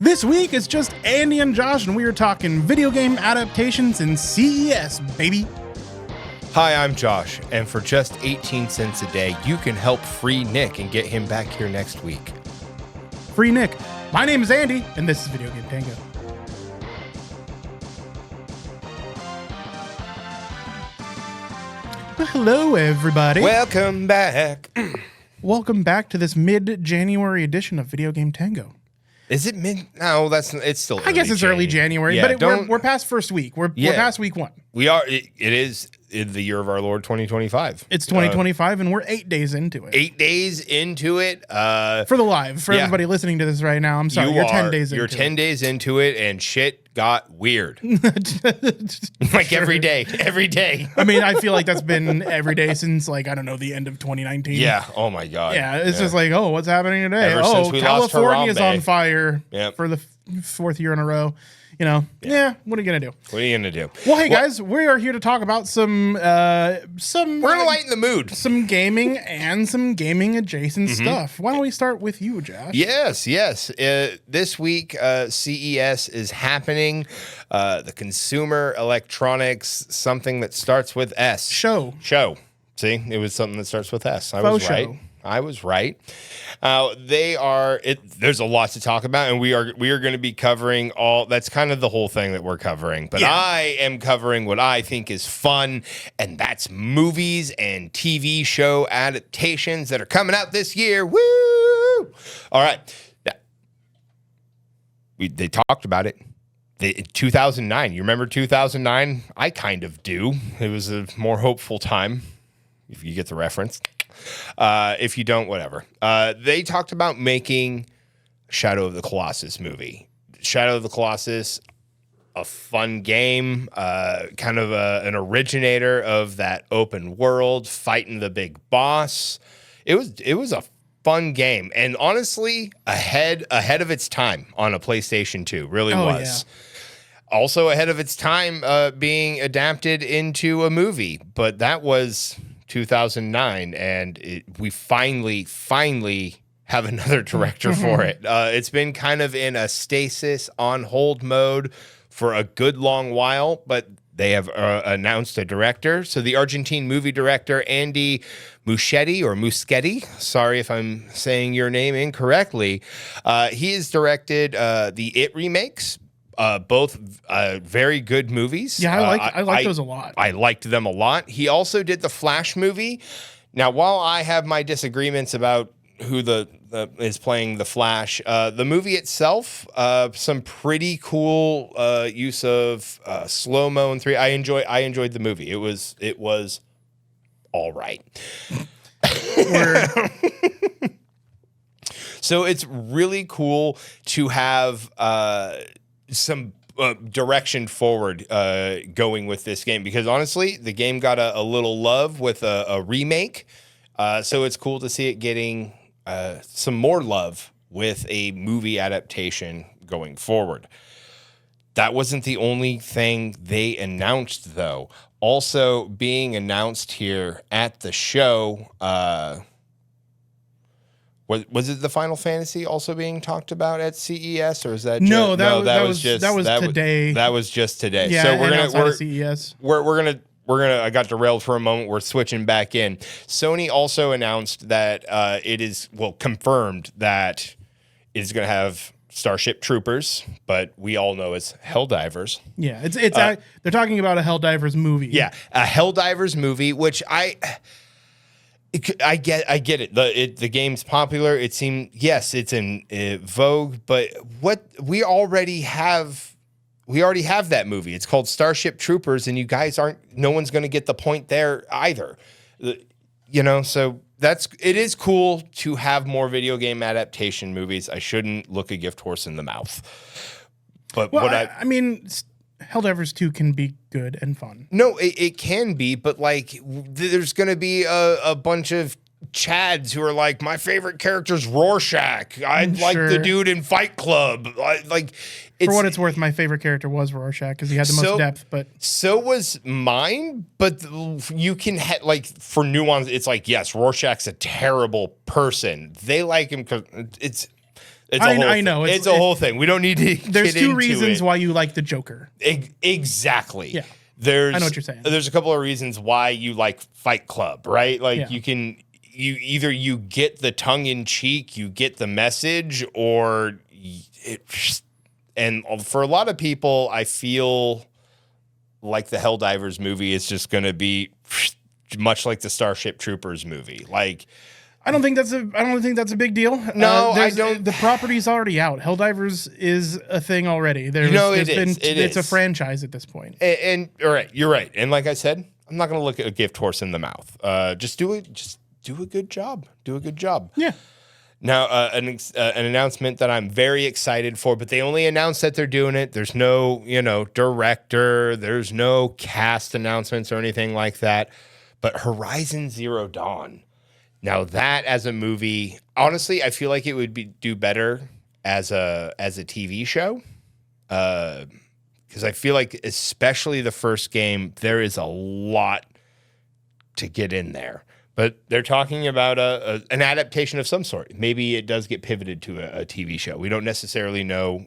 This week, it's just Andy and Josh, and we are talking video game adaptations in CES, baby. Hi, I'm Josh, and for just 18 cents a day, you can help free Nick and get him back here next week. Free Nick. My name is Andy, and this is Video Game Tango. Well, hello, everybody. Welcome back. Welcome back to this mid-January edition of Video Game Tango. Is it mid? No, it's still. I guess it's early January, yeah, but we're past first week. We're past week one. We are. It is in the year of our Lord 2025. It's 2025, and we're 8 days into it. 8 days into it. For the live, for everybody listening to this right now, I'm sorry, you're 10 days into it. You're 10 days into it, and shit got weird. Like every day. I mean, I feel like that's been every day since, like, I don't know, the end of 2019. Yeah. Oh my God. Yeah. It's just like, oh, what's happening today? Ever since we lost California is Harambe. on fire Yep. for the fourth year in a row. You know, what are you gonna do? What are you gonna do? Well, hey guys, we are here to talk about some. We're gonna lighten the mood. Some gaming and some gaming adjacent stuff. Why don't we start with you, Josh? Yes. This week, CES is happening. The Consumer Electronics, something that starts with S. Show. See, it was something that starts with S. I Faux was right. show. I was right. There's a lot to talk about, and we are going to be covering all. That's kind of the whole thing that we're covering. But I am covering what I think is fun, and that's movies and TV show adaptations that are coming out this year. Woo! All right. They talked about it. 2009. You remember 2009? I kind of do. It was a more hopeful time, if you get the reference. If you don't, whatever. They talked about making Shadow of the Colossus movie. Shadow of the Colossus, a fun game, kind of an originator of that open world, fighting the big boss. It was a fun game, and honestly, ahead of its time on a PlayStation 2. Really was. Yeah. Also ahead of its time being adapted into a movie, but that was 2009, and we finally have another director for it. It's been kind of in a stasis on hold mode for a good long while, but they have announced a director. So the Argentine movie director, Andy Muschietti, sorry if I'm saying your name incorrectly, he has directed the It remakes. Both very good movies. Yeah, I like those a lot. I liked them a lot. He also did the Flash movie. Now, while I have my disagreements about who is playing the Flash, the movie itself, some pretty cool use of slow-mo and 3. I enjoyed the movie. It was all right. So it's really cool to have some direction forward going with this game, because honestly, the game got a little love with a remake. So it's cool to see it getting some more love with a movie adaptation going forward. That wasn't the only thing they announced, though. Also being announced here at the show, was it the Final Fantasy also being talked about at CES, or is that that was today. That was just today. Yeah, so we're CES. We're gonna. I got derailed for a moment. We're switching back in. Sony also announced that it is confirmed that it is going to have Starship Troopers, but we all know it's Helldivers. Yeah, it's they're talking about a Helldivers movie. Yeah, a Helldivers movie, which I get it. The game's popular. It seemed, yes, it's in vogue, but what we already have that movie. It's called Starship Troopers, and you guys no one's going to get the point there either. So it is cool to have more video game adaptation movies. I shouldn't look a gift horse in the mouth. But I mean, Helldivers 2 can be good and fun. No, it can be, but like there's going to be a bunch of Chads who are like, my favorite character's Rorschach. I like the dude in Fight Club. For what it's worth, my favorite character was Rorschach because he had the most depth. But so was mine. But you can like for nuance, it's like yes, Rorschach's a terrible person. They like him because it's. I know it's a whole thing. We don't need to. There's two reasons why you like the Joker. Exactly. Yeah. I know what you're saying. There's a couple of reasons why you like Fight Club, right? Like you either you get the tongue in cheek, you get the message, or and for a lot of people, I feel like the Helldivers movie is just going to be much like the Starship Troopers movie. Like, I don't think that's a big deal. No, I don't. The property's already out. Helldivers is a thing already. It's a franchise at this point. And all right, you're right. And like I said, I'm not going to look at a gift horse in the mouth. Just do a good job. Do a good job. Yeah. Now, an announcement that I'm very excited for, but they only announced that they're doing it. There's no, director. There's no cast announcements or anything like that. But Horizon Zero Dawn. Now that as a movie, honestly, I feel like it would do better as a TV show. Because I feel like, especially the first game, there is a lot to get in there. But they're talking about an adaptation of some sort. Maybe it does get pivoted to a TV show. We don't necessarily know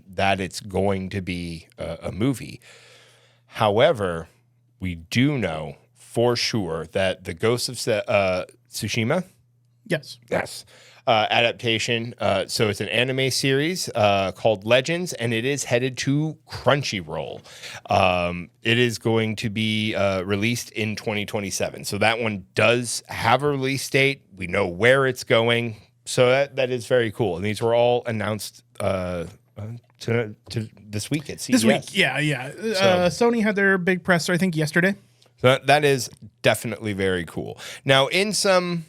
that it's going to be a movie. However, we do know for sure that the Ghost of Tsushima? Yes. Adaptation. So it's an anime series called Legends, and it is headed to Crunchyroll. It is going to be released in 2027. So that one does have a release date. We know where it's going. So that is very cool. And these were all announced to this week at CES. This week, yeah. Sony had their big presser, I think, yesterday. So that is definitely very cool. Now, in some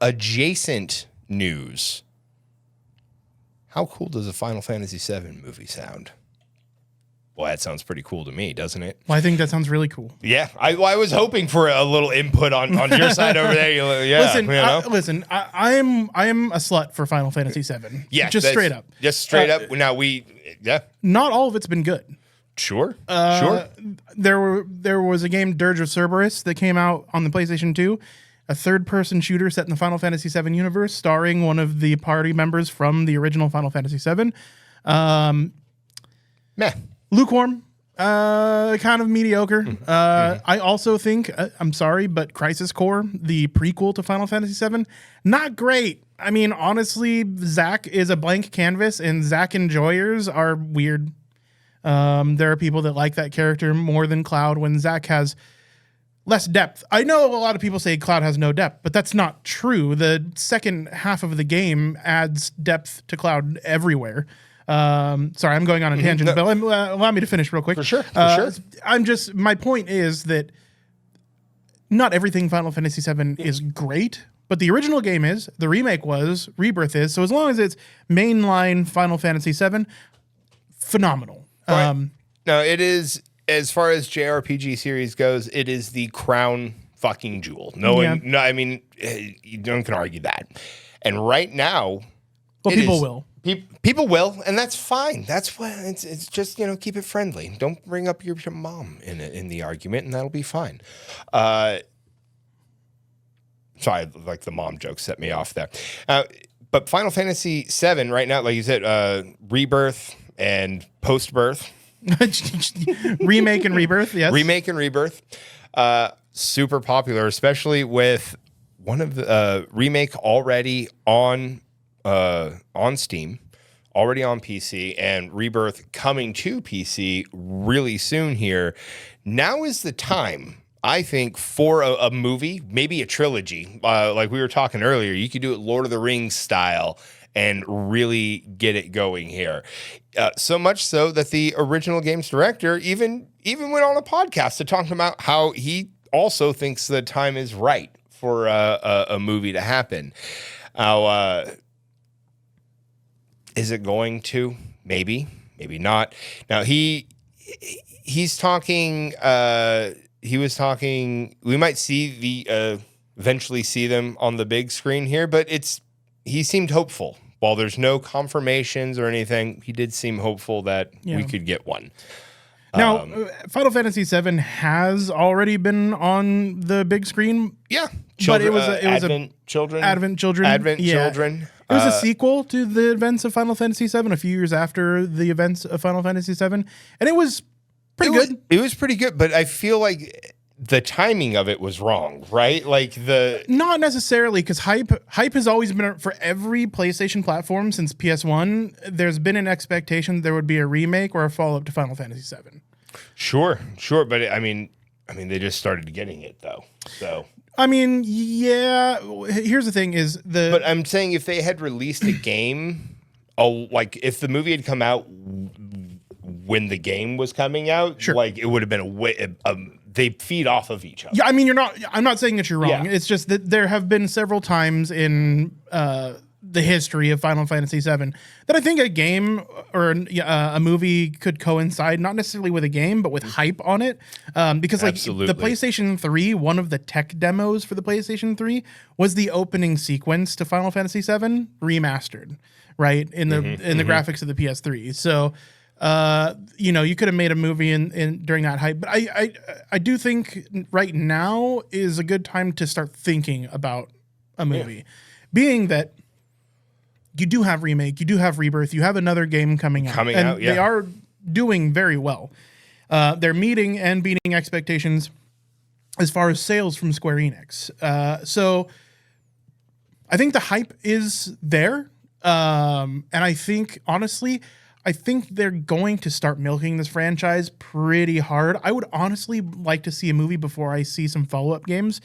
adjacent news, how cool does a Final Fantasy VII movie sound? Well, that sounds pretty cool to me, doesn't it? Well, I think that sounds really cool. Yeah, I was hoping for a little input on your side over there. Listen, I am a slut for Final Fantasy VII. Yeah, just straight up. Just straight up. Now not all of it's been good. Sure. There was a game, Dirge of Cerberus, that came out on the PlayStation 2, a third-person shooter set in the Final Fantasy VII universe, starring one of the party members from the original Final Fantasy VII. Lukewarm, kind of mediocre. I also think, I'm sorry, but Crisis Core, the prequel to Final Fantasy VII, not great. I mean, honestly, Zack is a blank canvas, and Zack enjoyers are weird. There are people that like that character more than Cloud when Zack has less depth. I know a lot of people say Cloud has no depth, but that's not true. The second half of the game adds depth to Cloud everywhere. Sorry, I'm going on a tangent, but allow me to finish real quick. For sure. My point is that not everything Final Fantasy VII is great, but the original game is, the remake was, Rebirth is. So as long as it's mainline Final Fantasy VII, phenomenal. Right. No, it is, as far as JRPG series goes, it is the crown fucking jewel. No, I mean, you don't can argue that. And right now, people will. People will, and that's fine. That's what it's just, keep it friendly. Don't bring up your mom in the argument, and that'll be fine. Sorry, like the mom joke set me off there. But Final Fantasy VII right now, like you said, Rebirth and post-birth. Remake and Rebirth, yes. Remake and Rebirth. Super popular, especially with one of the remake already on Steam, already on PC, and Rebirth coming to PC really soon here. Now is the time, I think, for a movie, maybe a trilogy. Like we were talking earlier, you could do it Lord of the Rings style and really get it going here. So much so that the original game's director even went on a podcast to talk about how he also thinks the time is right for a movie to happen. Is it going to? Maybe not. Now he's talking. He was talking. We might see eventually see them on the big screen here, but he seemed hopeful. while there's no confirmations or anything, he did seem hopeful that we could get one. Now, Final Fantasy VII has already been on the big screen. Yeah, but it was Advent Children. Advent Children. It was a sequel to the events of Final Fantasy VII a few years after the events of Final Fantasy VII, and it was pretty good. It was pretty good, but I feel like the timing of it was wrong, right? Like not necessarily, because hype has always been for every PlayStation platform since PS1. There's been an expectation there would be a remake or a follow-up to Final Fantasy VII. Sure, but I mean, they just started getting it though. So I mean, yeah. Here's the thing: But I'm saying if they had released a game, like if the movie had come out when the game was coming out, sure. Like it would have been they feed off of each other. Yeah, I mean, I'm not saying that you're wrong. Yeah. It's just that there have been several times in the history of Final Fantasy VII that I think a game or a movie could coincide, not necessarily with a game, but with hype on it. Because like Absolutely. The PlayStation 3, one of the tech demos for the PlayStation 3 was the opening sequence to Final Fantasy VII remastered, right? In the graphics of the PS3. So, you could have made a movie in during that hype, but I do think right now is a good time to start thinking about a movie, being that you do have remake, you do have rebirth, you have another game coming out, and they are doing very well. They're meeting and beating expectations as far as sales from Square Enix. So I think the hype is there, and I think honestly. I think they're going to start milking this franchise pretty hard. I would honestly like to see a movie before I see some follow-up games.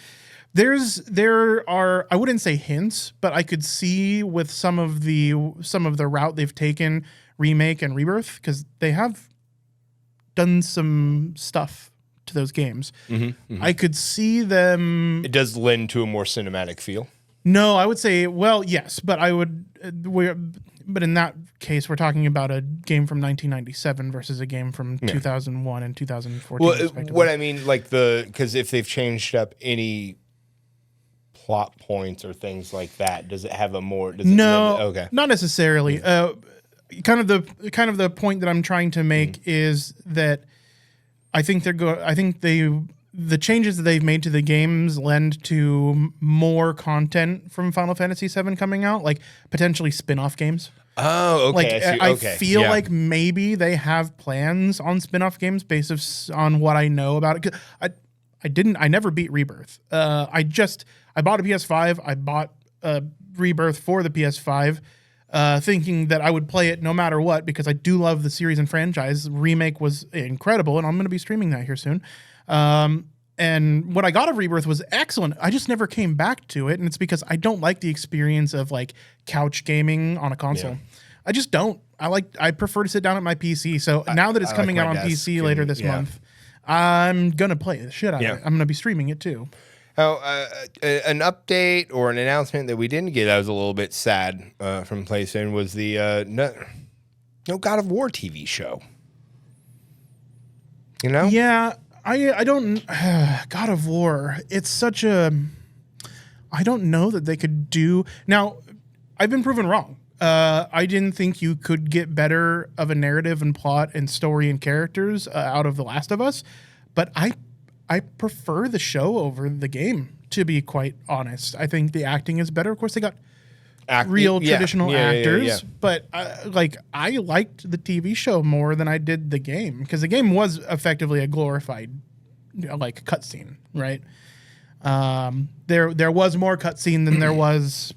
There are I wouldn't say hints, but I could see with some of the route they've taken, remake and rebirth, because they have done some stuff to those games. I could see them. It does lend to a more cinematic feel. No, I would say, well, yes, but I would. But in that case, we're talking about a game from 1997 versus a game from 2001 and 2014. Well, what I mean, like because if they've changed up any plot points or things like that, does it have a more? Okay, not necessarily. Kind of the point that I'm trying to make is that I think the changes that they've made to the games lend to more content from Final Fantasy VII coming out, like potentially spin-off games. Oh, okay. Like, I feel like maybe they have plans on spin-off games based on what I know about it. I never beat Rebirth. I bought a PS5. I bought Rebirth for the PS5, thinking that I would play it no matter what, because I do love the series and franchise. Remake was incredible, and I'm going to be streaming that here soon. And what I got of Rebirth was excellent. I just never came back to it, and it's because I don't like the experience of like couch gaming on a console. Yeah. I just don't. I prefer to sit down at my PC. So now that it's coming out on PC later this month, I'm gonna play the shit out of it. I'm gonna be streaming it too. An update or an announcement that we didn't get that was a little bit sad from PlayStation was the no God of War TV show. You know? Yeah. I don't God of War. It's such a I don't know that they could do. Now, I've been proven wrong. I didn't think you could get better of a narrative and plot and story and characters out of The Last of Us, but I prefer the show over the game, to be quite honest. I think the acting is better. Of course, they got traditional actors, but I liked the TV show more than I did the game, because the game was effectively a glorified cutscene, right? There was more cutscene than there was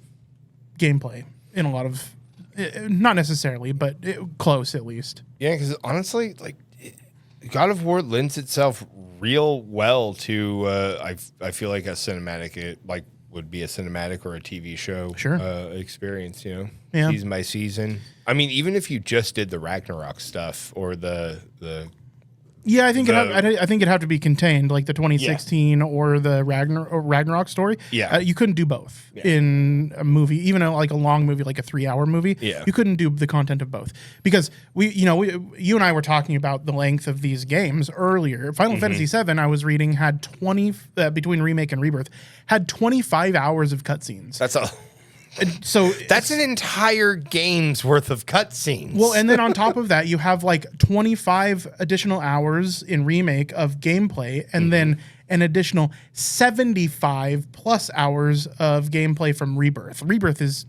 gameplay in a lot of, not necessarily, but close at least. Yeah, because honestly, God of War lends itself real well to I feel like a cinematic would be a cinematic or a TV show experience, season by season. I mean, even if you just did the Ragnarok stuff or the I think it'd have to be contained, like the 2016 or the Ragnarok story. Yeah, you couldn't do both in a movie, even a long movie, like a 3-hour movie. Yeah, you couldn't do the content of both, because you and I were talking about the length of these games earlier. Final Fantasy VII, I was reading, had 20 between remake and rebirth, had 25 hours of cutscenes. So That's an entire game's worth of cutscenes. well, and then on top of that, you have like 25 additional hours in Remake of gameplay, and then an additional 75 plus hours of gameplay from Rebirth. Rebirth is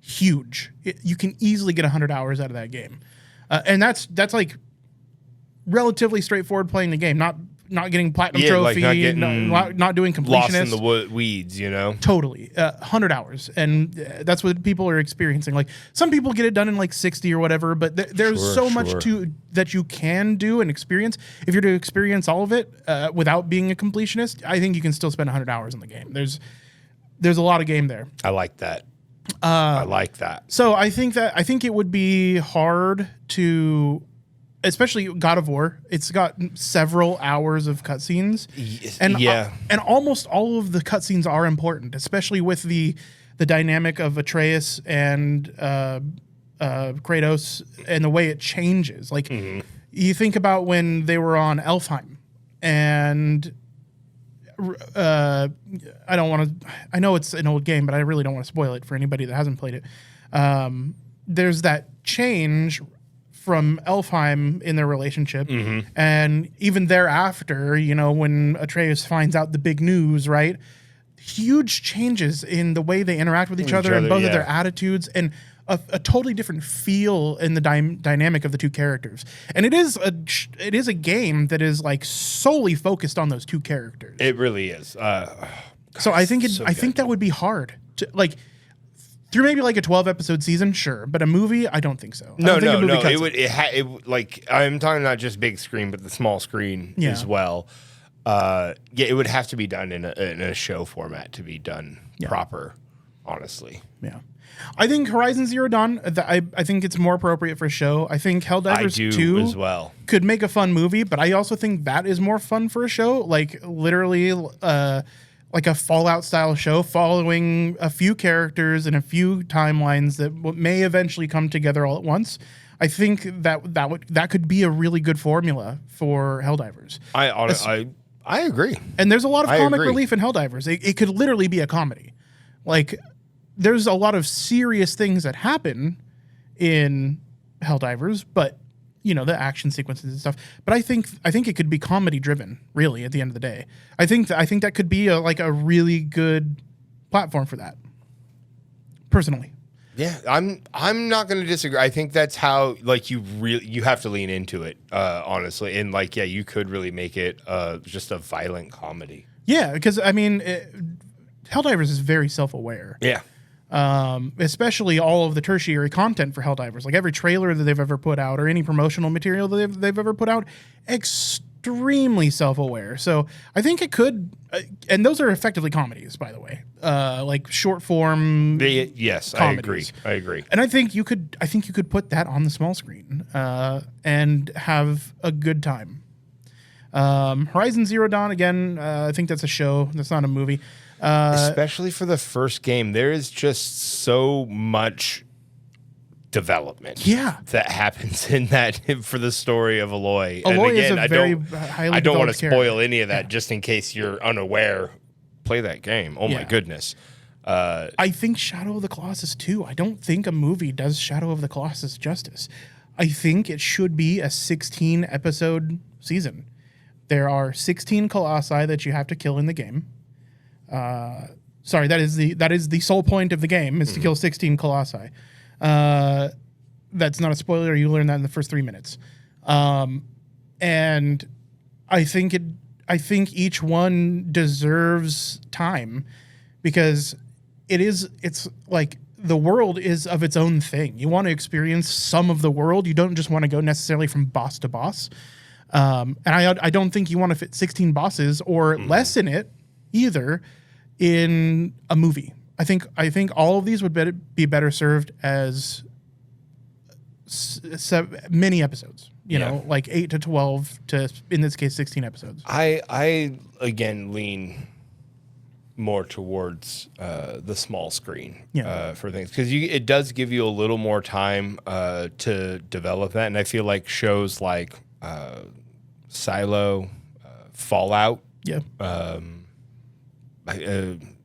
huge. You can easily get 100 hours out of that game, and that's like relatively straightforward playing the game. Not getting platinum trophy, not doing completionist. Lost in the weeds, Totally. 100 hours. And that's what people are experiencing. Like some people get it done in like 60 or whatever, but there's so much that you can do and experience. If you're to experience all of it without being a completionist, I think you can still spend 100 hours in the game. There's a lot of game there. I like that. I like that. So I think it would be hard to, especially God of War. It's got several hours of cutscenes, and almost all of the cutscenes are important, especially with the dynamic of Atreus and Kratos and the way it changes. Like you think about when they were on Elfheim, and I don't want to. I know it's an old game, but I really don't want to spoil it for anybody that hasn't played it. There's that change from Elfheim in their relationship, and even thereafter, when Atreus finds out the big news, right? Huge changes in the way they interact with each other and both of their attitudes, and a totally different feel in the dynamic of the two characters. And it is a game that is like solely focused on those two characters. It really is. So I think that would be hard to like. Through maybe like a 12-episode season, sure, but a movie, I don't think so. No. It would like I'm talking not just big screen, but the small screen as well. It would have to be done in a show format to be done proper. Honestly, yeah. I think Horizon Zero Dawn. I think it's more appropriate for a show. I think Helldivers 2 as well could make a fun movie, but I also think that is more fun for a show. Like literally. Like a Fallout style show following a few characters and a few timelines that may eventually come together all at once. I think that could be a really good formula for Helldivers. I agree. And there's a lot of comic relief in Helldivers. It could literally be a comedy. Like there's a lot of serious things that happen in Helldivers, but the action sequences and stuff. But I think it could be comedy driven, really, at the end of the day. I think that could be a really good platform for that. Personally. Yeah, I'm not going to disagree. I think that's how you have to lean into it, honestly. And you could really make it just a violent comedy. Yeah, because I mean, Helldivers is very self-aware. Yeah. Especially all of the tertiary content for Helldivers, like every trailer that they've ever put out or any promotional material that they've ever put out, extremely self-aware. So I think it could, and those are effectively comedies, by the way, like short form. Yes, comedies. I agree. And I think you could put that on the small screen and have a good time. Horizon Zero Dawn, again, I think that's a show. That's not a movie. Especially for the first game, there is just so much development that happens in that for the story of Aloy. Aloy and again, is a very highly I don't want to developed spoil character. any of that just in case you're unaware. Play that game. Oh my goodness. I think Shadow of the Colossus 2. I don't think a movie does Shadow of the Colossus justice. I think it should be a 16-episode season. There are 16 colossi that you have to kill in the game. Sorry, that is the sole point of the game is to kill 16 colossi. That's not a spoiler. You learn that in the first 3 minutes. And I think each one deserves time because it's like the world is of its own thing. You want to experience some of the world. You don't just want to go necessarily from boss to boss. And I don't think you want to fit 16 bosses or less in it either in a movie. I think all of these would be better served as mini episodes. Like 8 to 12 to, in this case, 16 episodes. I again lean more towards the small screen for things because it does give you a little more time to develop that, and I feel like shows like Silo, Fallout,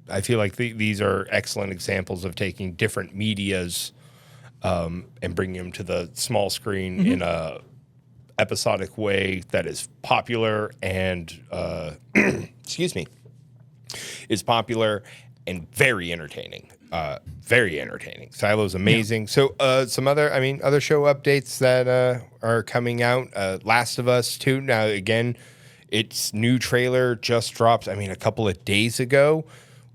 I feel like these are excellent examples of taking different medias and bringing them to the small screen in a episodic way that is popular and excuse me, is popular and very entertaining. Very entertaining. Silo's amazing. Yeah. So some other show updates that are coming out. Last of Us 2. Now again, its new trailer just dropped. A couple of days ago.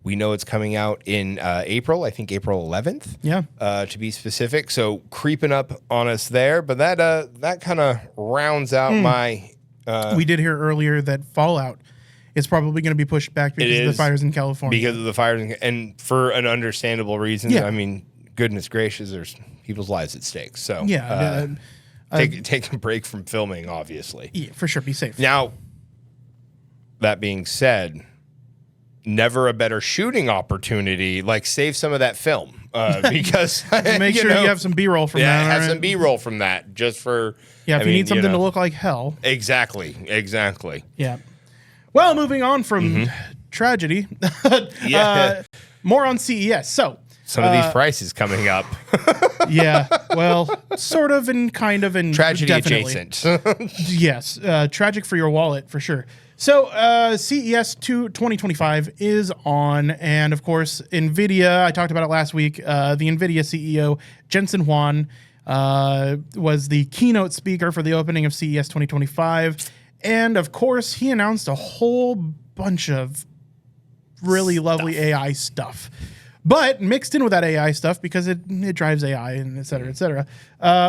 We know it's coming out in April. I think April 11th. Yeah. To be specific. So creeping up on us there. But that kind of rounds out my. We did hear earlier that Fallout is probably going to be pushed back because of the fires in California. Because of the fires, and for an understandable reason. Yeah. Goodness gracious, there's people's lives at stake. So yeah, take a break from filming, obviously. Yeah, for sure. Be safe. Now, that being said, never a better shooting opportunity. Like, save some of that film because make sure you have some B-roll from that. Yeah, have some B-roll from that just for. Yeah, if you need something to look like hell. Exactly. Yeah. Well, moving on from tragedy, more on CES. So some of these prices coming up. Yeah, well, sort of and kind of and tragedy definitely. Adjacent. Yes, tragic for your wallet for sure. So CES 2025 is on, and of course, Nvidia. I talked about it last week. The Nvidia CEO Jensen Huang was the keynote speaker for the opening of CES 2025. And of course, he announced a whole bunch of really lovely AI stuff. But mixed in with that AI stuff, because it drives AI and et cetera,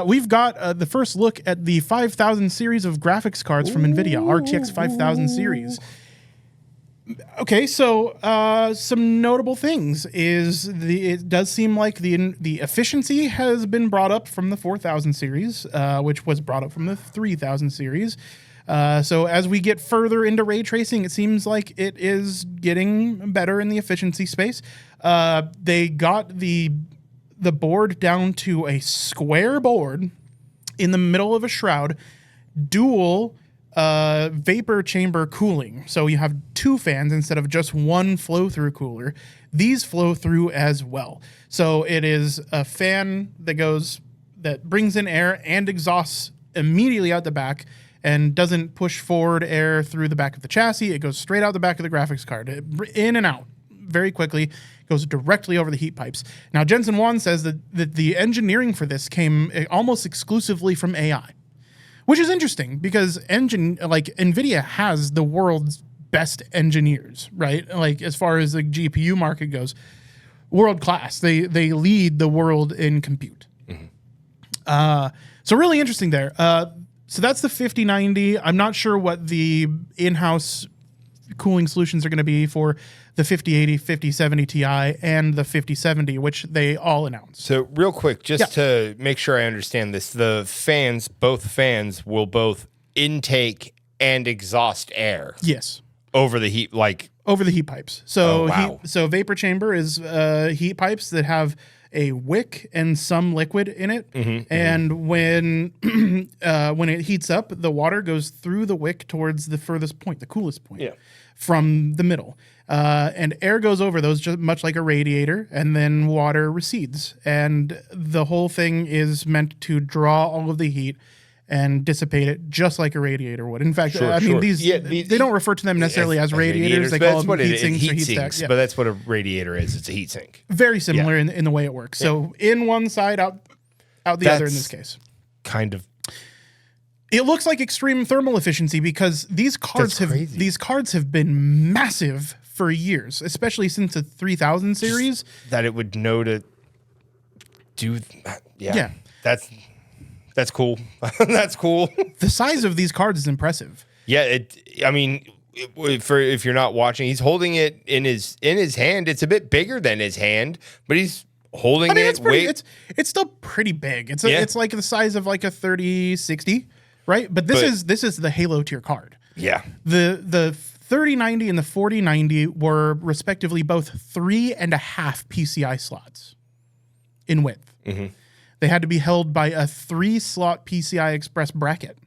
we've got the first look at the 5000 series of graphics cards from Nvidia, RTX 5000 series. Okay, so some notable things is it does seem like the efficiency has been brought up from the 4000 series, which was brought up from the 3000 series. So as we get further into ray tracing, it seems like it is getting better in the efficiency space. They got the board down to a square board in the middle of a shroud, dual vapor chamber cooling. So you have two fans instead of just one flow-through cooler. These flow through as well. So it is a fan that brings in air and exhausts immediately out the back, and doesn't push forward air through the back of the chassis. It goes straight out the back of the graphics card, in and out very quickly, goes directly over the heat pipes. Now, Jensen Huang says that the engineering for this came almost exclusively from AI, which is interesting because NVIDIA has the world's best engineers, right? Like, as far as the GPU market goes, world class. They lead the world in compute. Mm-hmm. So really interesting there. So that's the 5090. I'm not sure what the in-house cooling solutions are going to be for the 5080, 5070 Ti, and the 5070, which they all announced. So real quick, just to make sure I understand this, both fans will both intake and exhaust air. Yes. Over the heat, over the heat pipes. So wow. So vapor chamber is heat pipes that have a wick and some liquid in it, and when it heats up, the water goes through the wick towards the furthest point, the coolest point, from the middle, and air goes over those, just much like a radiator, and then water recedes, and the whole thing is meant to draw all of the heat and dissipate it just like a radiator would. In fact, they don't refer to them necessarily as radiators. They call them heat sinks or heat stacks. But that's what a radiator is. It's a heat sink. Very similar in the way it works. So in one side, out the other in this case. Kind of. It looks like extreme thermal efficiency because these cards have been massive for years, especially since the 3000 series. Just that it would know to do that. Yeah. That's cool. That's cool. The size of these cards is impressive. Yeah, if you're not watching, he's holding it in his hand. It's a bit bigger than his hand, but he's holding it. It's still pretty big. It's like the size of like a 3060, right? But this is the Halo tier card. Yeah. The 3090 and the 4090 were respectively both 3.5 PCI slots in width. Mm-hmm. They had to be held by a 3-slot PCI Express bracket.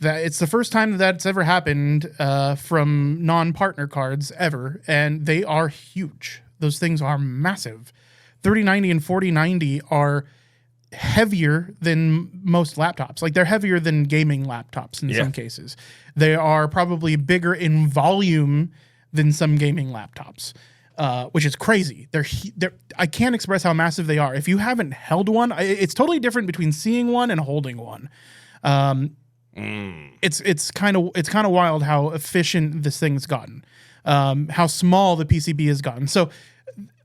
That it's the first time that's ever happened from non-partner cards ever, and they are huge. Those things are massive. 3090 and 4090 are heavier than most laptops. Like, they're heavier than gaming laptops in some cases. They are probably bigger in volume than some gaming laptops, which is crazy. They're I can't express how massive they are. If you haven't held one, it's totally different between seeing one and holding one. It's kind of wild how efficient this thing's gotten, how small the PCB has gotten. So,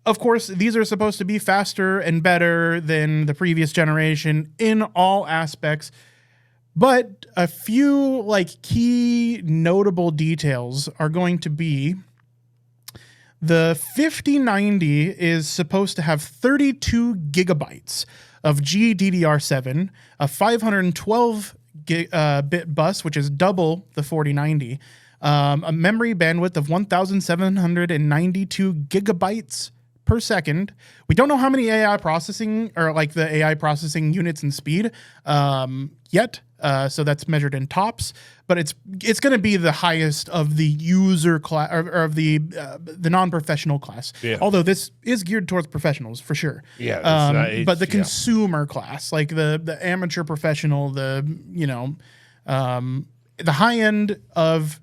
of course, these are supposed to be faster and better than the previous generation in all aspects. But a few key notable details are going to be the 5090 is supposed to have 32 gigabytes of GDDR7, a 512 bit bus, which is double the 4090, a memory bandwidth of 1,792 gigabytes per second. We don't know how many AI processing or the AI processing units and speed yet. So that's measured in TOPS, but it's going to be the highest of the user class or of the non-professional class. Yeah. Although this is geared towards professionals for sure. Yeah. But the consumer class, like the amateur professional, the high end of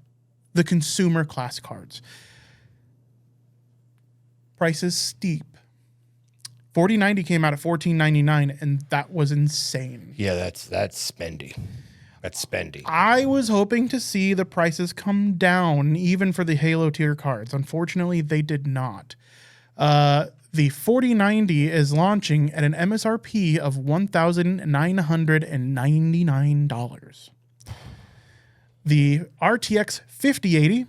the consumer class cards. Price is steep. 4090 came out at $1,499, and that was insane. Yeah, that's spendy. That's spendy. I was hoping to see the prices come down, even for the Halo tier cards. Unfortunately, they did not. The 4090 is launching at an MSRP of $1,999. The RTX 5080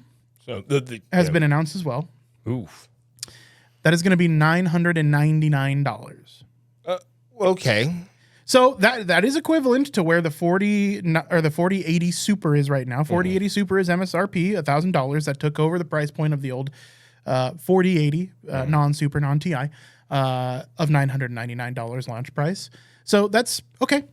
has been announced as well. Oof. That is going to be $999. Okay. So that is equivalent to where the 4080 Super is right now. 4080 Super is MSRP $1,000. That took over the price point of the old 4080 non-Super, non-Ti of $999 launch price. So that's okay.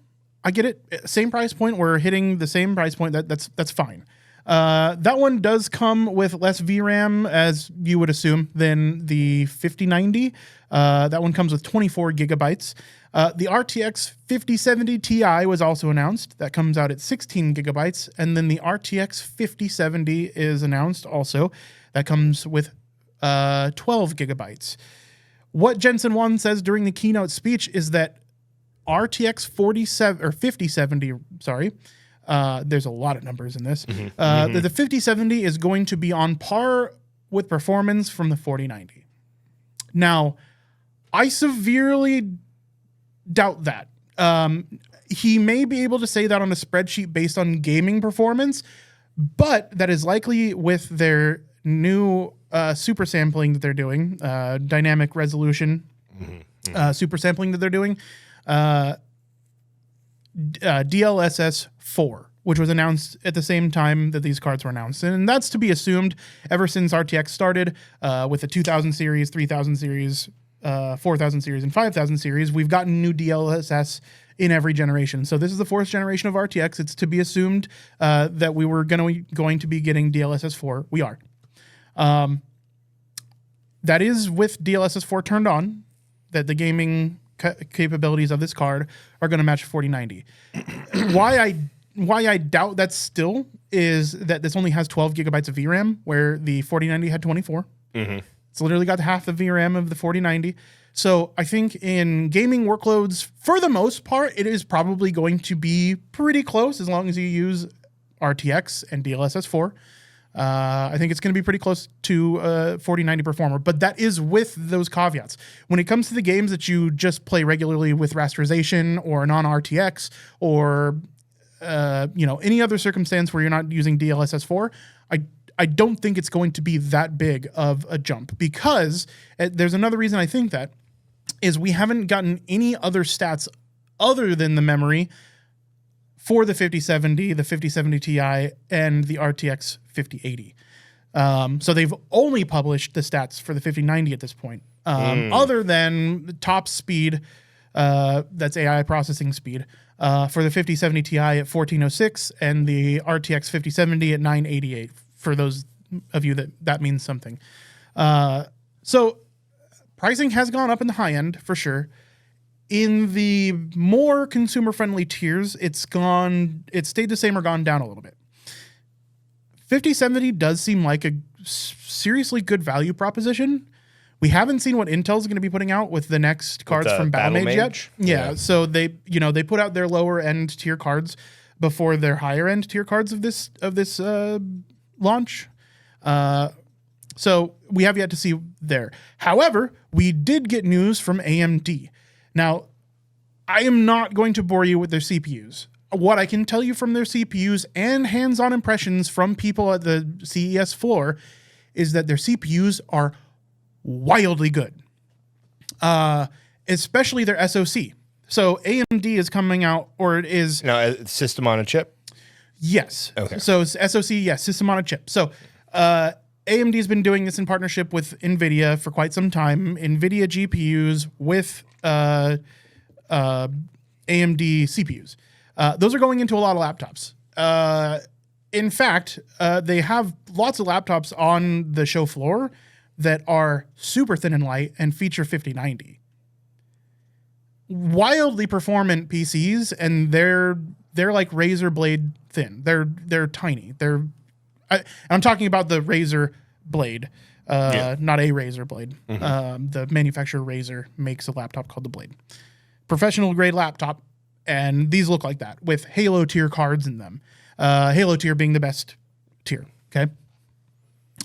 I get it. Same price point. We're hitting the same price point. That's fine. That one does come with less VRAM, as you would assume, than the 5090. That one comes with 24 gigabytes. The RTX 5070 Ti was also announced. That comes out at 16 gigabytes. And then the RTX 5070 is announced also. That comes with 12 gigabytes. What Jensen Huang says during the keynote speech is that RTX 5070, there's a lot of numbers in this. The 5070 is going to be on par with performance from the 4090. Now, I severely doubt that. He may be able to say that on a spreadsheet based on gaming performance, but that is likely with their new super sampling that they're doing, dynamic resolution super sampling that they're doing. DLSS 4, which was announced at the same time that these cards were announced. And that's to be assumed ever since RTX started with the 2000 series, 3000 series, 4000 series, and 5000 series. We've gotten new DLSS in every generation. So this is the fourth generation of RTX. It's to be assumed that we were going to be getting DLSS 4. We are. That is with DLSS 4 turned on, that the gaming capabilities of this card are going to match 4090. Why I doubt that still is that this only has 12 gigabytes of VRAM, where the 4090 had 24. It's literally got half the VRAM of the 4090. So I think in gaming workloads, for the most part, it is probably going to be pretty close as long as you use RTX and DLSS 4. I think it's going to be pretty close to 4090 performer, but that is with those caveats. When it comes to the games that you just play regularly with rasterization or non-RTX or any other circumstance where you're not using DLSS 4, I don't think it's going to be that big of a jump, because there's another reason I think that is we haven't gotten any other stats other than the memory for the 5070, the 5070 Ti, and the RTX 5080. So they've only published the stats for the 5090 at this point, other than the top speed, that's AI processing speed, for the 5070 Ti at 1406 and the RTX 5070 at 988 for those of you that means something. So pricing has gone up in the high end for sure. In the more consumer-friendly tiers, it's stayed the same or gone down a little bit. 5070 does seem like a seriously good value proposition. We haven't seen what Intel's going to be putting out with the next cards from Battlemage yet. Yeah, so they put out their lower end tier cards before their higher end tier cards of this launch. So we have yet to see there. However, we did get news from AMD. Now, I am not going to bore you with their CPUs. What I can tell you from their CPUs and hands-on impressions from people at the CES floor is that their CPUs are wildly good, especially their SoC. So AMD is coming out, or it is... Now, system on a chip? Yes. Okay. So SoC, yes, system on a chip. So AMD has been doing this in partnership with Nvidia for quite some time. Nvidia GPUs with AMD CPUs. Those are going into a lot of laptops. In fact, they have lots of laptops on the show floor that are super thin and light and feature 5090. Wildly performant PCs, and they're like razor blade thin. They're tiny. I'm talking about the Razer Blade, not a Razer Blade. Mm-hmm. The manufacturer Razer makes a laptop called the Blade. Professional grade laptop, and these look like that with Halo tier cards in them. Halo tier being the best tier. Okay.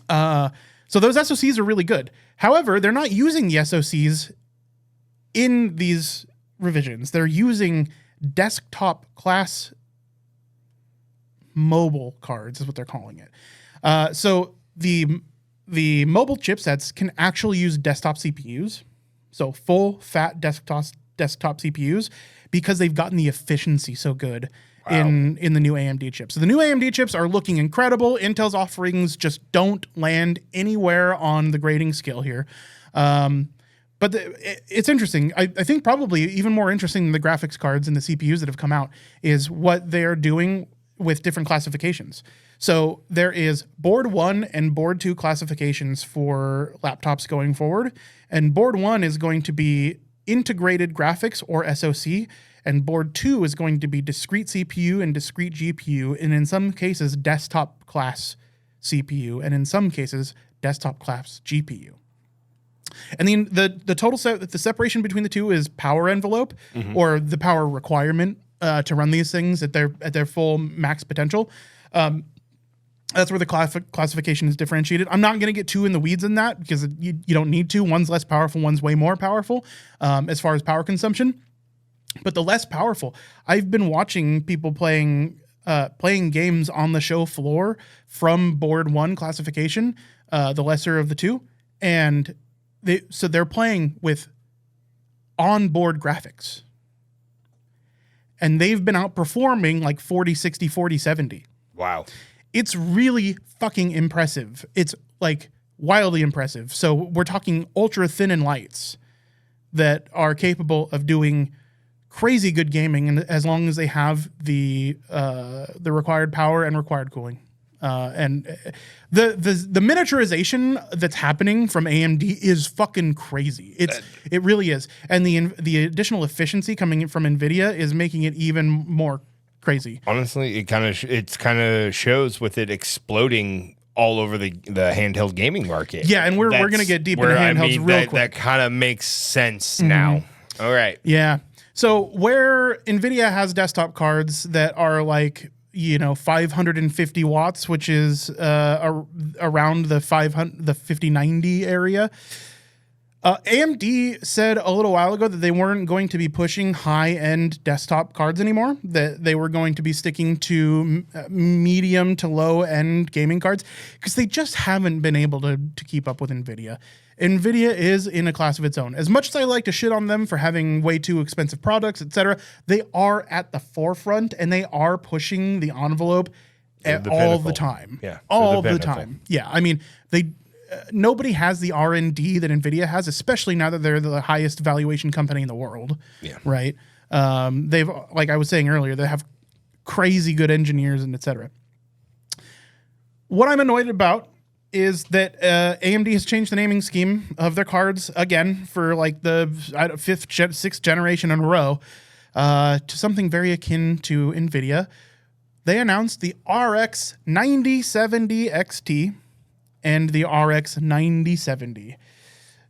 So those SoCs are really good. However, they're not using the SoCs in these revisions. They're using desktop class mobile cards is what they're calling it. So the mobile chipsets can actually use desktop CPUs. So full fat desktop CPUs, because they've gotten the efficiency so good in the new AMD chips. So the new AMD chips are looking incredible. Intel's offerings just don't land anywhere on the grading scale here. But it's interesting. I think probably even more interesting than the graphics cards and the CPUs that have come out is what they're doing with different classifications. So there is board 1 and board 2 classifications for laptops going forward. And board 1 is going to be integrated graphics or SoC, and board 2 is going to be discrete CPU and discrete GPU, and in some cases desktop class CPU, and in some cases desktop class GPU. And the total the separation between the two is power envelope, or the power requirement to run these things at their full max potential. That's where the classification is differentiated. I'm not going to get too in the weeds in that because you don't need to. One's less powerful, one's way more powerful as far as power consumption. But the less powerful, I've been watching people playing games on the show floor from board 1 classification, the lesser of the two, and they're playing with onboard graphics. And they've been outperforming like 4060, 4070. Wow. It's really fucking impressive. It's like wildly impressive. So we're talking ultra thin and lights that are capable of doing crazy good gaming, and as long as they have the required power and required cooling. And the miniaturization that's happening from AMD is fucking crazy. It really is. And the additional efficiency coming in from Nvidia is making it even more crazy. Honestly, it kind of shows with it exploding all over the handheld gaming market. Yeah, and we're going to get deep into handhelds real quick. That kind of makes sense now. All right. Yeah. So where Nvidia has desktop cards that are like, 550 watts, which is around the 5090 area. AMD said a little while ago that they weren't going to be pushing high-end desktop cards anymore, that they were going to be sticking to medium to low-end gaming cards because they just haven't been able to keep up with NVIDIA. NVIDIA is in a class of its own. As much as I like to shit on them for having way too expensive products, etc., they are at the forefront and they are pushing the envelope all the time. Yeah, all the time. Yeah, I mean, nobody has the R&D that NVIDIA has, especially now that they're the highest valuation company in the world. Yeah. Right? They've, like I was saying earlier, they have crazy good engineers and etc. What I'm annoyed about is that AMD has changed the naming scheme of their cards again for like the sixth generation in a row to something very akin to Nvidia. They announced the RX 9070 XT and the RX 9070.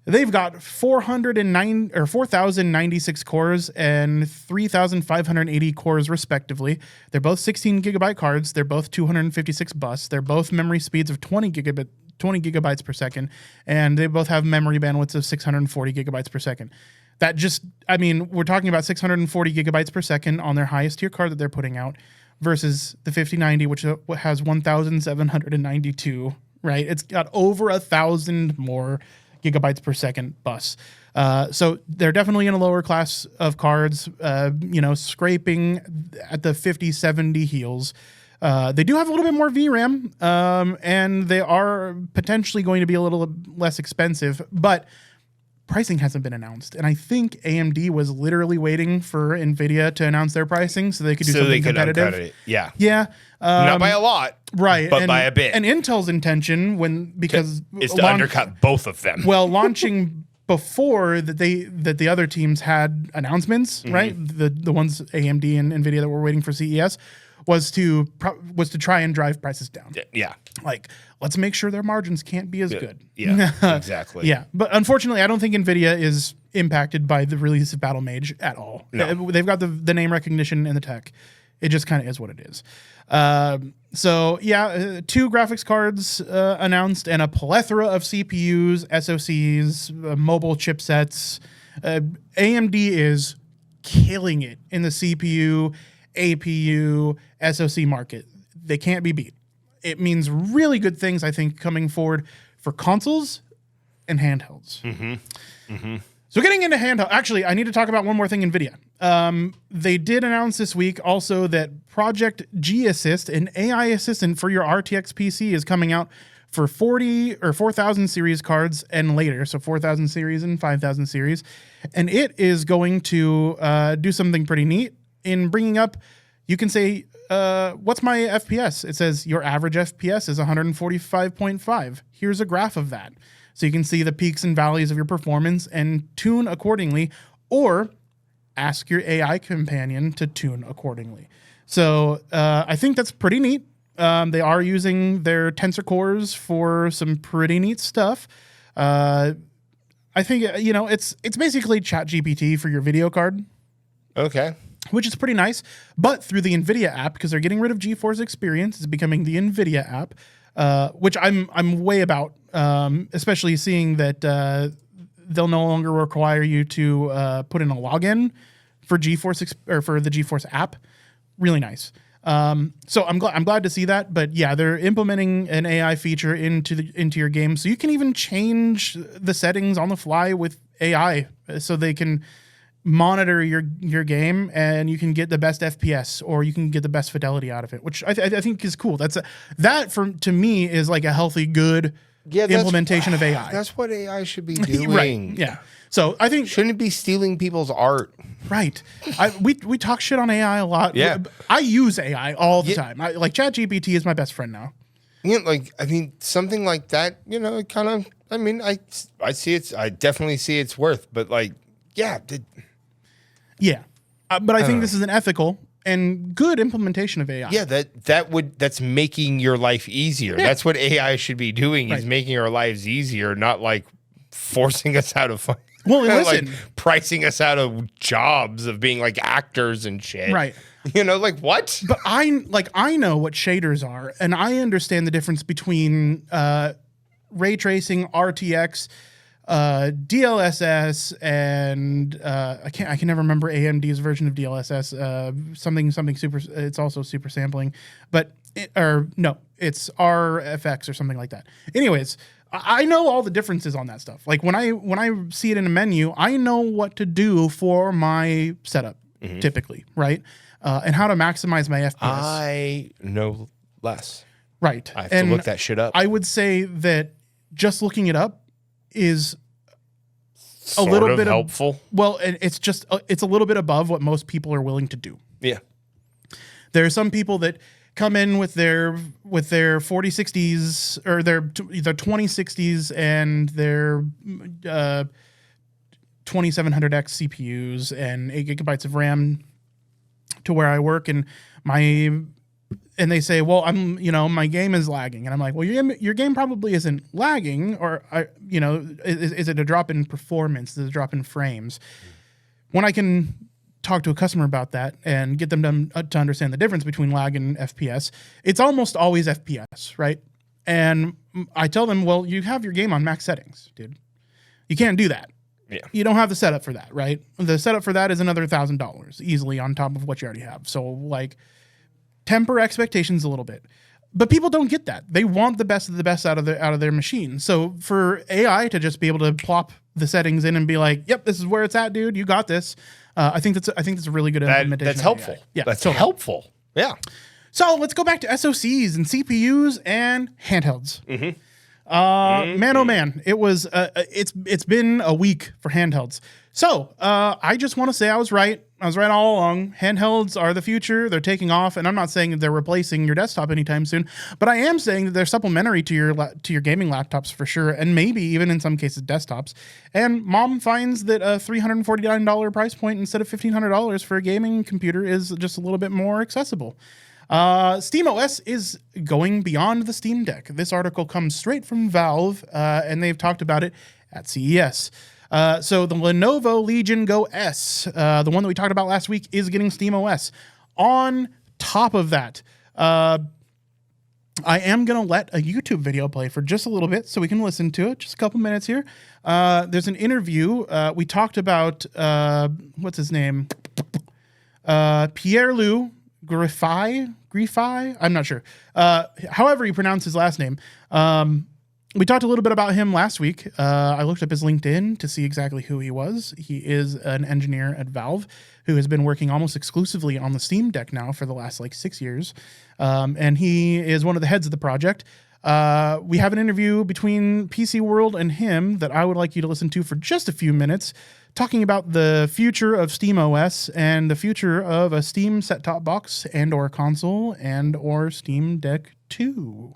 They've got 4,096 cores and 3,580 cores respectively. They're both 16 gigabyte cards. They're both 256 bus. They're both memory speeds of 20 gigabytes per second, and they both have memory bandwidths of 640 gigabytes per second. That just, I mean, we're talking about 640 gigabytes per second on their highest tier card that they're putting out versus the 5090, which has 1,792, right? It's got over 1,000 more gigabytes per second bus. So they're definitely in a lower class of cards, scraping at the 5070 heels. They do have a little bit more VRAM, and they are potentially going to be a little less expensive, but pricing hasn't been announced. And I think AMD was literally waiting for Nvidia to announce their pricing so they could do something competitive. Uncut it. Yeah. Yeah. Not by a lot. Right. But by a bit. And Intel's intention because is to undercut both of them. Well, launching before that the other teams had announcements, right? The ones AMD and Nvidia that were waiting for CES was to try and drive prices down. Yeah. Like, let's make sure their margins can't be as good. Yeah, exactly. Yeah. But unfortunately, I don't think Nvidia is impacted by the release of Battle Mage at all. No. They've got the name recognition and the tech. It just kind of is what it is. So, 2 graphics cards announced and a plethora of CPUs, SoCs, mobile chipsets. AMD is killing it in the CPU, APU, SoC market. They can't be beat. It means really good things, I think, coming forward for consoles and handhelds. So getting into handheld, actually, I need to talk about one more thing, NVIDIA. They did announce this week also that Project G Assist, an AI assistant for your RTX PC, is coming out for 4,000 series cards and later, so 4,000 series and 5,000 series. And it is going to do something pretty neat in bringing up, you can say, what's my FPS? It says your average FPS is 145.5. Here's a graph of that. So you can see the peaks and valleys of your performance and tune accordingly, or ask your AI companion to tune accordingly. So I think that's pretty neat. They are using their tensor cores for some pretty neat stuff. I think, it's basically ChatGPT for your video card. Okay. Which is pretty nice, but through the Nvidia app, because they're getting rid of GeForce Experience, it's becoming the Nvidia app, which I'm way about, especially seeing that they'll no longer require you to put in a login for GeForce or for the GeForce app. Really nice. So I'm glad to see that, but yeah, they're implementing an AI feature into your game, so you can even change the settings on the fly with AI, so they can monitor your game and you can get the best FPS or you can get the best fidelity out of it, which I think is cool. To me is like a healthy, good implementation of AI. That's what AI should be doing. Right. Yeah. So I think shouldn't it be stealing people's art? Right. We talk shit on AI a lot. Yeah. I use AI all the time. Like ChatGPT is my best friend now. Something like that, it kind of, I see it's, I definitely see its worth, but like, yeah. Yeah. But I think this is an ethical and good implementation of AI. Yeah, that's making your life easier. Yeah. That's what AI should be doing, is making our lives easier, not like forcing us out of listen, like pricing us out of jobs of being like actors and shit. Right. Like what? But I know what shaders are, and I understand the difference between ray tracing, RTX, DLSS, and I can never remember AMD's version of DLSS. Something super. It's also super sampling, but it's RFX or something like that. Anyways, I know all the differences on that stuff. Like when I see it in a menu, I know what to do for my setup typically, right? And how to maximize my FPS. I know less. Right. I have to look that shit up. I would say that just looking it up is a little bit helpful. Well, and it's just it's a little bit above what most people are willing to do. Yeah. There are some people that come in with their 4060s or their 2060s and their 2700X CPUs and 8 gigabytes of RAM to where I work, and they say, well, my game is lagging, and I'm like, well, your game probably isn't lagging, or is it a drop in performance? Is it a drop in frames? When I can talk to a customer about that and get them to understand the difference between lag and FPS, it's almost always FPS, right? And I tell them, well, you have your game on max settings, dude. You can't do that. Yeah. You don't have the setup for that, right? The setup for that is another $1,000 easily on top of what you already have. So like, temper expectations a little bit. But people don't get that. They want the best of the best out of their machine. So for AI to just be able to plop the settings in and be like, "Yep, this is where it's at, dude. You got this." I think that's a really good implementation. That's helpful. AI. Yeah, that's totally helpful. Yeah. So let's go back to SoCs and CPUs and handhelds. Man, oh man, it was. It's been a week for handhelds. So I just want to say I was right. I was right all along. Handhelds are the future. They're taking off, and I'm not saying that they're replacing your desktop anytime soon, but I am saying that they're supplementary to your gaming laptops for sure, and maybe even in some cases desktops. And mom finds that a $349 price point instead of $1,500 for a gaming computer is just a little bit more accessible. SteamOS is going beyond the Steam Deck. This article comes straight from Valve, and they've talked about it at CES. So the Lenovo Legion Go S, the one that we talked about last week, is getting SteamOS. On top of that, I am going to let a YouTube video play for just a little bit so we can listen to it. Just a couple minutes here. There's an interview. We talked about, what's his name? Pierre-Loup Griffai? I'm not sure. However you pronounce his last name. We talked a little bit about him last week. I looked up his LinkedIn to see exactly who he was. He is an engineer at Valve who has been working almost exclusively on the Steam Deck now for the last 6 years. And he is one of the heads of the project. We have an interview between PC World and him that I would like you to listen to for just a few minutes, talking about the future of SteamOS and the future of a Steam set-top box and or console and or Steam Deck 2.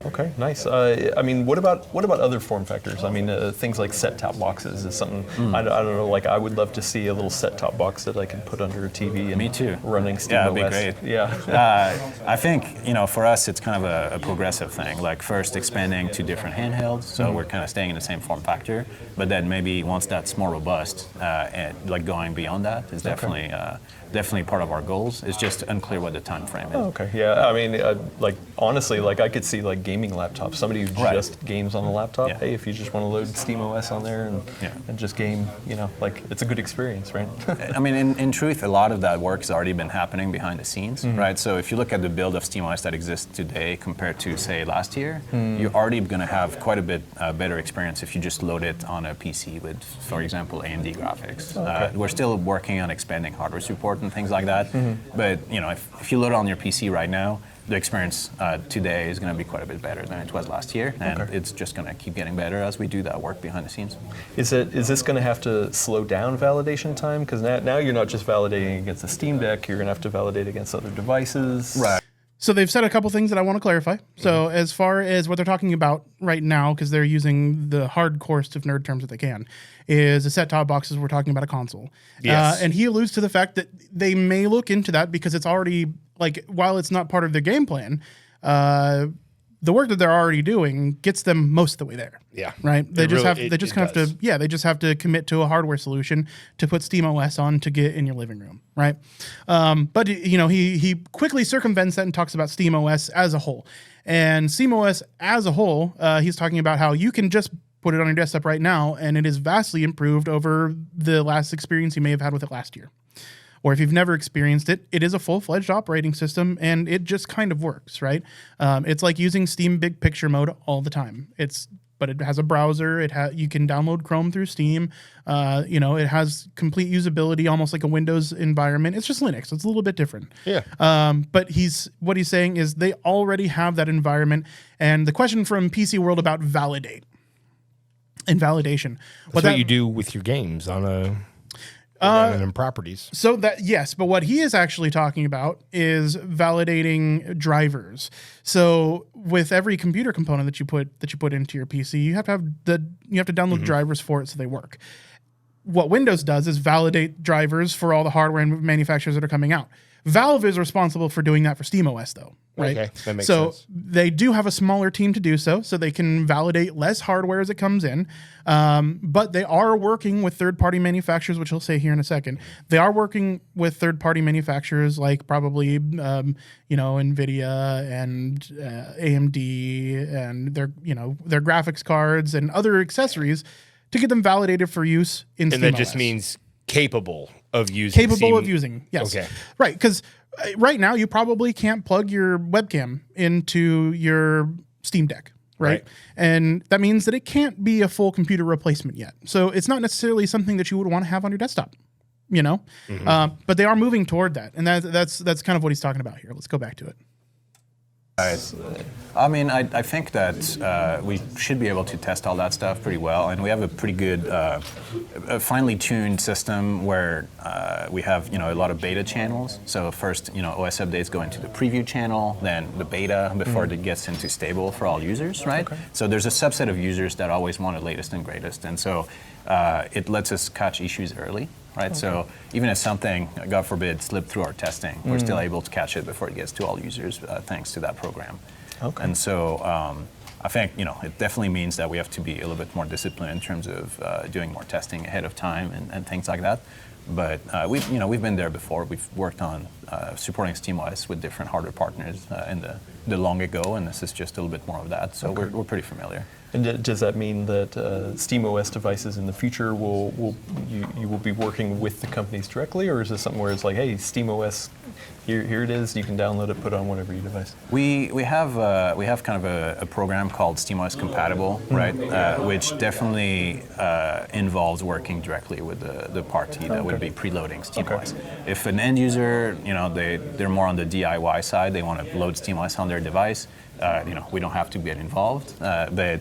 Okay, nice. I mean, what about other form factors? I mean, things like set-top boxes is something, I don't know, like I would love to see a little set-top box that I could put under a TV and Me too. running SteamOS. Yeah, that'd be great. Yeah. I think, for us, it's kind of a progressive thing. Like first expanding to different handhelds, so we're kind of staying in the same form factor, but then maybe once that's more robust, and like going beyond that is definitely part of our goals. It's just unclear what the time frame is. Oh, okay. Yeah. I mean, honestly, I could see gaming laptops. Somebody who just games on the laptop. Yeah. Hey, if you just want to load SteamOS on there and just game, it's a good experience, right? I mean, in truth, a lot of that work has already been happening behind the scenes, right? So if you look at the build of SteamOS that exists today compared to, say, last year, you're already going to have quite a bit better experience if you just load it on a PC with, for example, AMD graphics. Okay. We're still working on expanding hardware support and things like that. But if you load it on your PC right now, the experience today is going to be quite a bit better than it was last year, and it's just going to keep getting better as we do that work behind the scenes. Is this going to have to slow down validation time? Because now you're not just validating against the Steam Deck, you're going to have to validate against other devices. Right. So they've said a couple things that I want to clarify. So as far as what they're talking about right now, because they're using the hardcorest of nerd terms that they can, is the set-top boxes. We're talking about a console. Yes. And he alludes to the fact that they may look into that because it's already, while it's not part of their game plan, the work that they're already doing gets them most of the way there. Yeah. Right. They just have to commit to a hardware solution to put SteamOS on to get in your living room. Right. But he quickly circumvents that and talks about SteamOS as a whole. And SteamOS as a whole, he's talking about how you can just put it on your desktop right now, and it is vastly improved over the last experience you may have had with it last year. Or if you've never experienced it, it is a full-fledged operating system, and it just kind of works, right? It's like using Steam Big Picture mode all the time. But it has a browser. You can download Chrome through Steam. It has complete usability, almost like a Windows environment. It's just Linux. It's a little bit different. Yeah. But what he's saying is they already have that environment. And the question from PC World about validate. and validation. That's what you do with your games on and properties. So that, yes, but what he is actually talking about is validating drivers. So with every computer component that you put into your PC, you have to download drivers for it so they work. What Windows does is validate drivers for all the hardware and manufacturers that are coming out. Valve is responsible for doing that for SteamOS, though, right? Okay, that makes so sense. they do have a smaller team to do so they can validate less hardware as it comes in. But they are working with third-party manufacturers, which I'll say here in a second. They are working with third-party manufacturers like probably, Nvidia and AMD and their graphics cards and other accessories to get them validated for use in SteamOS. And that just means capable of using. Yes. Okay. Right, because right now you probably can't plug your webcam into your Steam Deck, right? And that means that it can't be a full computer replacement yet. So it's not necessarily something that you would want to have on your desktop, But they are moving toward that, and that's kind of what he's talking about here. Let's go back to it. I mean, I think that we should be able to test all that stuff pretty well, and we have a pretty good, finely tuned system where we have a lot of beta channels. So first, OS updates go into the preview channel, then the beta before it gets into stable for all users, right? Okay. So there's a subset of users that always want the latest and greatest, and so it lets us catch issues early. Right, so even if something, God forbid, slipped through our testing, we're still able to catch it before it gets to all users, thanks to that program. Okay. And so I think it definitely means that we have to be a little bit more disciplined in terms of doing more testing ahead of time and things like that. But we've been there before. We've worked on supporting SteamOS with different hardware partners in the long ago, and this is just a little bit more of that. So we're pretty familiar. And does that mean that SteamOS devices in the future you will be working with the companies directly, or is this something where it's like, hey, SteamOS, here it is, you can download it, put it on whatever your device? We have kind of a program called SteamOS Compatible, right, which definitely involves working directly with the party that would be preloading SteamOS. Okay. If an end user, they're more on the DIY side, they want to load SteamOS on their device, we don't have to get involved, but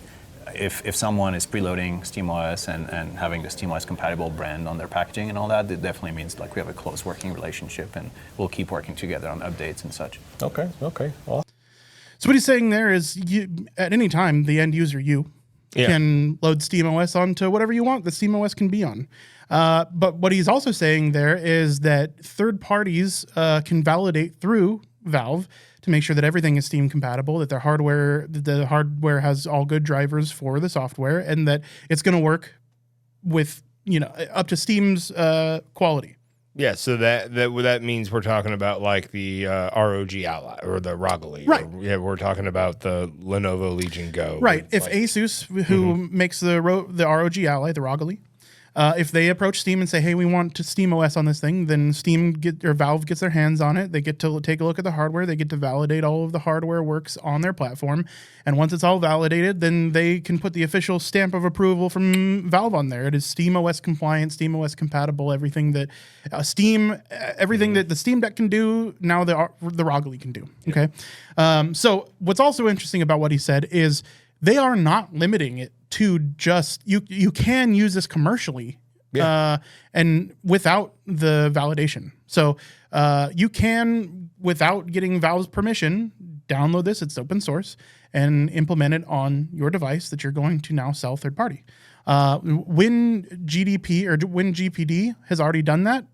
if someone is preloading SteamOS and having the SteamOS compatible brand on their packaging and all that, it definitely means like we have a close working relationship, and we'll keep working together on updates and such. Okay, awesome. So what he's saying there is, at any time, the end user can load SteamOS onto whatever you want that SteamOS can be on. But what he's also saying there is that third parties can validate through Valve to make sure that everything is Steam compatible, that the hardware has all good drivers for the software, and that it's going to work with up to Steam's quality. Yeah, so that means we're talking about like the ROG Ally or the ROG, right? We're talking about the Lenovo Legion Go, right? If Asus, who makes the ROG Ally, the ROG, if they approach Steam and say, "Hey, we want to SteamOS on this thing," then Valve gets their hands on it. They get to take a look at the hardware. They get to validate all of the hardware works on their platform. And once it's all validated, then they can put the official stamp of approval from Valve on there. It is SteamOS compliant, SteamOS compatible. Everything that everything that the Steam Deck can do, now the ROG can do. Okay. So what's also interesting about what he said is they are not limiting it to just you can use this commercially and without the validation. So you can, without getting Valve's permission, download this. It's open source and implement it on your device that you're going to now sell third party. When GPD has already done that,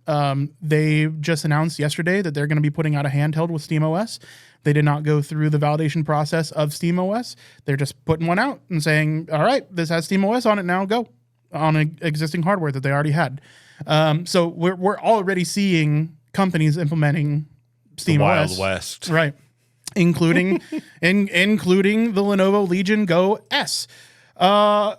they just announced yesterday that they're going to be putting out a handheld with SteamOS. They did not go through the validation process of SteamOS. They're just putting one out and saying, all right, this has SteamOS on it now, go on existing hardware that they already had. So we're already seeing companies implementing SteamOS. The Wild West. Right. Including including the Lenovo Legion Go S. Aside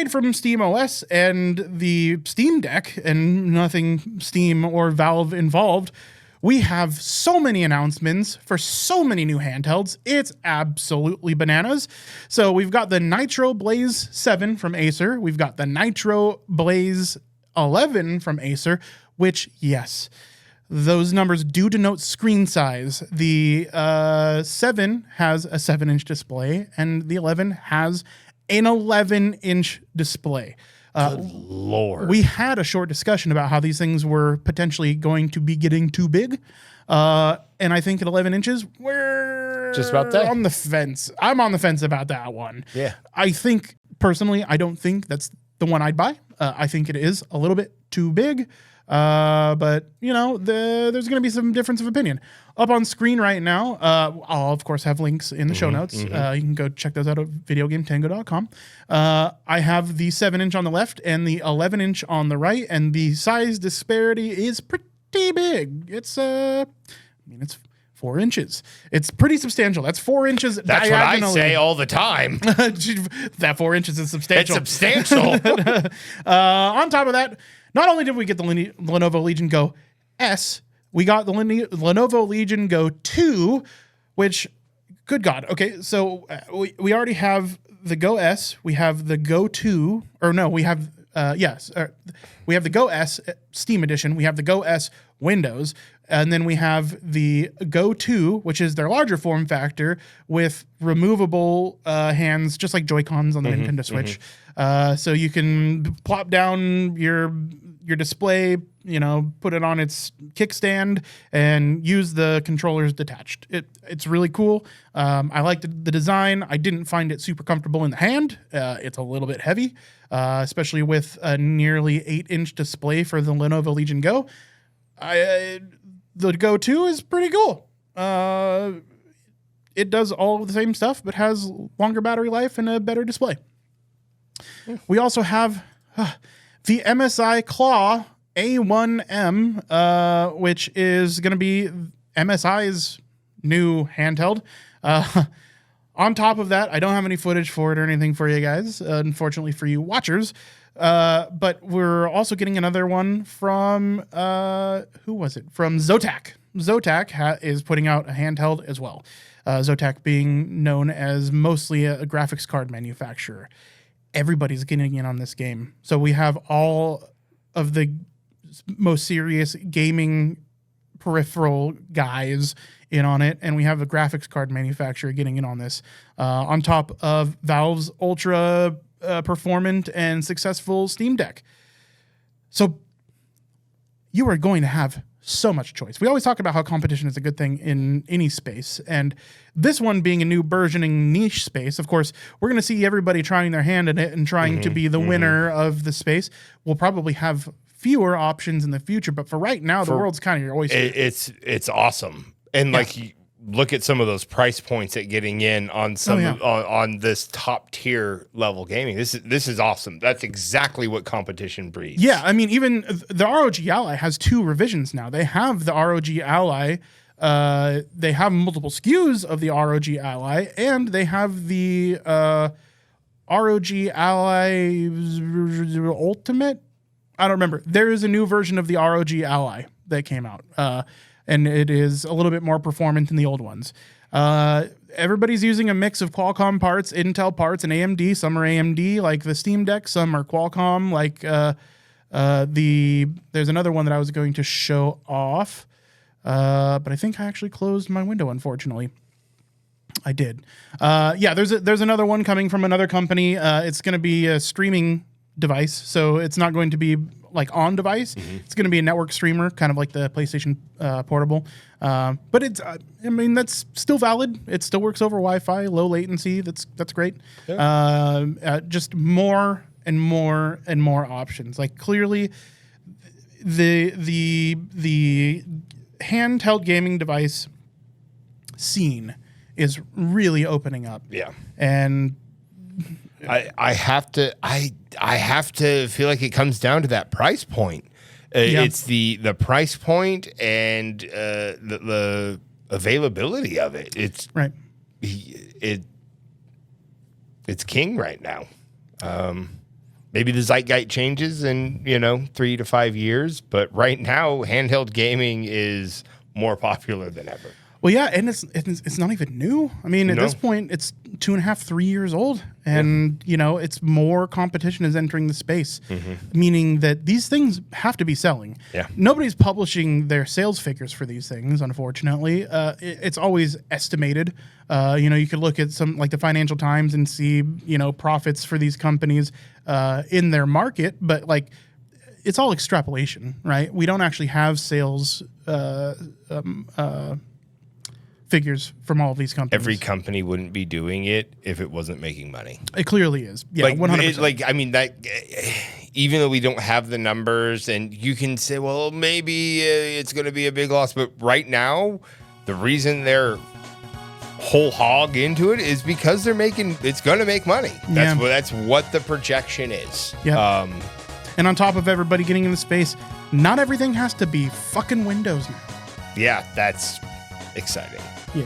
from SteamOS and the Steam Deck and nothing Steam or Valve involved, we have so many announcements for so many new handhelds. It's absolutely bananas. So we've got the Nitro Blaze 7 from Acer. We've got the Nitro Blaze 11 from Acer, which, yes, those numbers do denote screen size. The 7 has a 7-inch display, and the 11 has an 11-inch display. Good Lord. We had a short discussion about how these things were potentially going to be getting too big. And I think at 11 inches, we're Just about there. on the fence. I'm on the fence about that one. Yeah. I think, personally, I don't think that's the one I'd buy. I think it is a little bit too big. But, you know, there's going to be some difference of opinion. Up on screen right now, I'll, of course, have links in the show notes. You can go check those out at videogametango.com. I have the 7-inch on the left and the 11-inch on the right, and the size disparity is pretty big. It's, it's 4 inches. It's pretty substantial. That's 4 inches That's diagonally. what I say all the time. That 4 inches is substantial. It's substantial. On top of that, not only did we get the Lenovo Legion Go S, we got the Lenovo Legion Go 2, which, good God. Okay, so we already have the Go S. We have the Go 2. Or no, we have, we have the Go S Steam Edition. We have the Go S Windows. And then we have the Go 2, which is their larger form factor with removable hands, just like Joy-Cons on the Nintendo Switch. So you can plop down your display, you know, put it on its kickstand and use the controllers detached. It's really cool. I liked the design. I didn't find it super comfortable in the hand. It's a little bit heavy, especially with a nearly 8-inch display for the Lenovo Legion Go. The Go 2 is pretty cool. It does all of the same stuff, but has longer battery life and a better display. We also have the MSI Claw A1M, which is going to be MSI's new handheld. On top of that, I don't have any footage for it or anything for you guys, unfortunately for you watchers. But we're also getting another one from, who was it? From Zotac. Zotac is putting out a handheld as well. Zotac being known as mostly a graphics card manufacturer. Everybody's getting in on this game. So we have all of the most serious gaming peripheral guys in on it, and we have a graphics card manufacturer getting in on this. On top of Valve's ultra performant and successful Steam Deck. So you are going to have so much choice. We always talk about how competition is a good thing in any space, and this one being a new burgeoning niche space, of course, we're going to see everybody trying their hand in it and trying to be the winner of the space. We'll probably have fewer options in the future, but for right now, the world's kind of your oyster. It's awesome. And like, look at some of those price points at getting in on some on this top tier level gaming. This is awesome. That's exactly what competition breeds. Yeah, I mean, even the ROG Ally has 2 revisions now. They have the ROG Ally. They have multiple SKUs of the ROG Ally, and they have the ROG Ally Ultimate. I don't remember. There is a new version of the ROG Ally that came out. And it is a little bit more performant than the old ones. Everybody's using a mix of Qualcomm parts, Intel parts, and AMD. Some are AMD, like the Steam Deck. Some are Qualcomm, like there's another one that I was going to show off. But I think I actually closed my window, unfortunately. I did. There's another one coming from another company. It's going to be a streaming device, so it's not going to be like on device. It's going to be a network streamer, kind of like the PlayStation Portable. But it's, that's still valid. It still works over Wi-Fi, low latency. That's great. Yeah. Just more and more and more options. Like clearly, the handheld gaming device scene is really opening up. Yeah, and I have to feel like it comes down to that price point. It's the price point and the availability of it. It's right. It's king right now. Maybe the zeitgeist changes in 3 to 5 years, but right now handheld gaming is more popular than ever. Well, yeah, and it's not even new. I mean, at No. this point, it's 2.5, 3 years old, and it's more competition is entering the space, meaning that these things have to be selling. Yeah. Nobody's publishing their sales figures for these things, unfortunately. It's always estimated. You could look at some like the Financial Times and see profits for these companies in their market, but like it's all extrapolation, right? We don't actually have sales figures from all of these companies. Every company wouldn't be doing it if it wasn't making money. It clearly is. Yeah, 100%. That even though we don't have the numbers, and you can say, well, maybe it's going to be a big loss, but right now, the reason they're whole hog into it is because it's going to make money. That's what the projection is. Yeah. And on top of everybody getting in the space, not everything has to be fucking Windows now. Yeah, that's exciting. Yeah.